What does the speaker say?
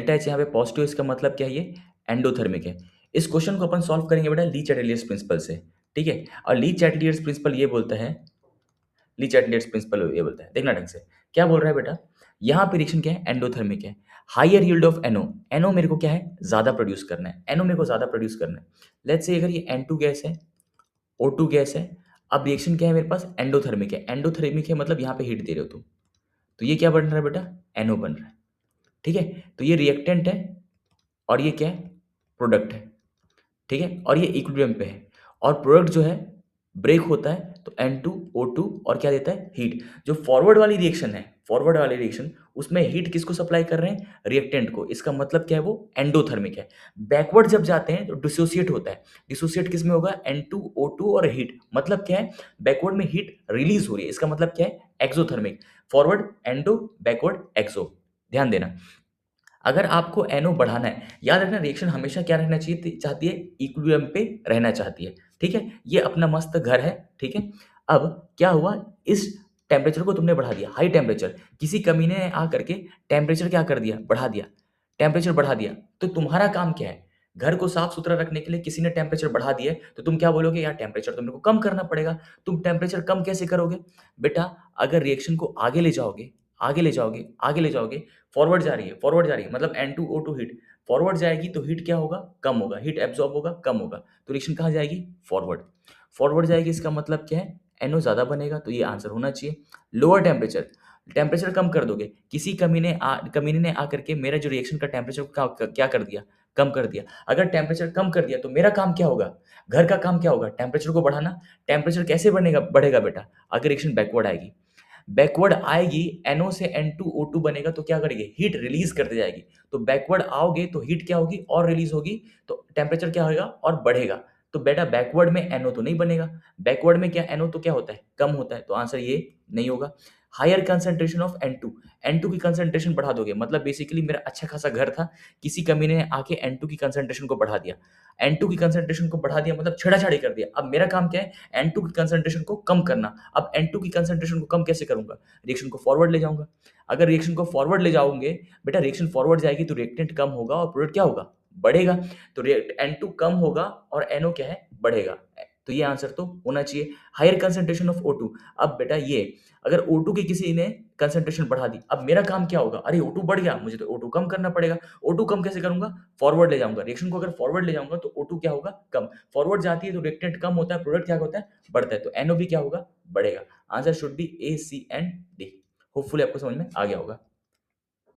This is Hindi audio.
डेल्टा एच यहाँ पे पॉजिटिव, इसका मतलब क्या है, ये एंडोथर्मिक है। इस क्वेश्चन को अपन सॉल्व करेंगे बेटा ली चैटलियर्स प्रिंसिपल से, ठीक है। और ली चैटलियर्स प्रिंसिपल ये बोलता है, ली चैटलियर्स प्रिंसिपल ये बोलता है, देखना ढंग से क्या बोल रहा है बेटा। यहाँ पे रिएक्शन क्या है, एंडोथर्मिक है। Higher yield of NO, NO मेरे को क्या है, ज्यादा प्रोड्यूस करना है, एनओ मेरे को ज्यादा प्रोड्यूस करना है। लेट्स से अगर ये एन2 गैस है, O2 गैस है, अब रिएक्शन क्या है मेरे पास, एंडोथर्मिक है। एंडोथर्मिक है मतलब यहाँ पे हीट दे रहे हो तुम, तो ये क्या बन रहा है बेटा, एनओ बन रहा है, ठीक है। तो ये रिएक्टेंट है और ये क्या है, प्रोडक्ट है, ठीक है। और ये इक्विलिब्रियम पे है और प्रोडक्ट जो है ब्रेक होता है तो N2O2 और क्या देता है, हीट। जो फॉरवर्ड वाली रिएक्शन है, फॉरवर्ड वाली रिएक्शन, उसमें हीट किसको सप्लाई कर रहे हैं, रिएक्टेंट को। इसका मतलब क्या है, वो एंडोथर्मिक है। बैकवर्ड जब जाते हैं तो डिसोसिएट होता है। डिसोसिएट किस में होगा, N2O2 और हीट। मतलब क्या है, बैकवर्ड में हीट रिलीज हो रही है, इसका मतलब क्या है, एक्सोथर्मिक। फॉरवर्ड एंडो, बैकवर्ड एक्सो। ध्यान देना, अगर आपको एनओ बढ़ाना है, याद रखना रिएक्शन हमेशा क्या रहना चाहिए, चाहती है इक्विलिब्रियम पे रहना चाहती है, ठीक है। ये अपना मस्त घर है, ठीक है। अब क्या हुआ, इस टेम्परेचर को तुमने बढ़ा दिया, हाई टेम्परेचर, किसी कमीने ने आकर के टेम्परेचर क्या कर दिया, बढ़ा दिया, टेम्परेचर बढ़ा दिया। तो तुम्हारा काम क्या है, घर को साफ सुथरा रखने के लिए किसी ने टेम्परेचर बढ़ा दिया है, तो तुम क्या बोलोगे, यार टेम्परेचर तो मेरे को कम करना पड़ेगा। तुम टेम्परेचर कम कैसे करोगे बेटा, अगर रिएक्शन को आगे ले जाओगे, आगे ले जाओगे, आगे ले जाओगे, फॉरवर्ड जा रही है, फॉरवर्ड जा रही है मतलब N2O2 हीट फॉरवर्ड जाएगी तो हीट क्या होगा, कम होगा, हीट एब्जॉर्ब होगा, कम होगा, तो रिएक्शन कहाँ जाएगी, फॉरवर्ड। फॉरवर्ड जाएगी, इसका मतलब क्या है, NO ज्यादा बनेगा, तो ये आंसर होना चाहिए। लोअर टेम्परेचर, टेम्परेचर कम कर दोगे, किसी कमीने ने आकर के मेरा जो रिएक्शन का टेम्परेचर क्या कर दिया, कम कर दिया। अगर टेम्परेचर कम कर दिया तो मेरा काम क्या होगा, घर का काम क्या होगा, टेम्परेचर को बढ़ाना। टेम्परेचर कैसे बढ़ेगा, बढ़ेगा बेटा, अगर रिएक्शन बैकवर्ड आएगी, बैकवर्ड आएगी, NO से N2O2 बनेगा तो क्या करेगी, हीट रिलीज करते जाएगी। तो बैकवर्ड आओगे तो हीट क्या होगी, और रिलीज होगी, तो टेम्परेचर क्या होगा, और बढ़ेगा। तो बेटा बैकवर्ड में NO तो नहीं बनेगा, बैकवर्ड में क्या NO तो क्या होता है, कम होता है, तो आंसर ये नहीं होगा। Higher concentration of N2, N2 की कंसंट्रेशन बढ़ा दोगे, मतलब बेसिकली मेरा अच्छा खासा घर था, किसी कमीने ने आके N2 की कंसंट्रेशन को बढ़ा दिया, N2 की कंसंट्रेशन को बढ़ा दिया मतलब छेड़ाछाड़ी कर दिया। अब मेरा काम क्या है, N2 की कंसंट्रेशन को कम करना। अब N2 की कंसंट्रेशन को कम कैसे करूंगा, रिएक्शन को फॉरवर्ड ले जाऊंगा। अगर रिएक्शन को फॉरवर्ड ले जाओगे बेटा, रिएक्शन फॉरवर्ड जाएगी तो रिएक्टेंट कम होगा और प्रोडक्ट क्या होगा, बढ़ेगा। तो N2 कम होगा और NO क्या है, बढ़ेगा। तो ये आंसर तो होना चाहिए। हायर कंसंट्रेशन ऑफ O2, अब बेटा ये अगर O2 की किसी ने कंसंट्रेशन बढ़ा दी, अब मेरा काम क्या होगा, अरे O2 बढ़ गया, मुझे तो O2 कम करना पड़ेगा। O2 कम कैसे करूंगा, फॉरवर्ड ले जाऊंगा, रिएक्शन को अगर फॉरवर्ड ले जाऊंगा तो O2 क्या होगा, कम। फॉरवर्ड जाती है तो रिएक्टेंट कम होता है, प्रोडक्ट क्या होता है, बढ़ता है, तो NO भी क्या होगा, बढ़ेगा। Answer should be A, C and D। Hopefully आपको समझ में आ गया होगा।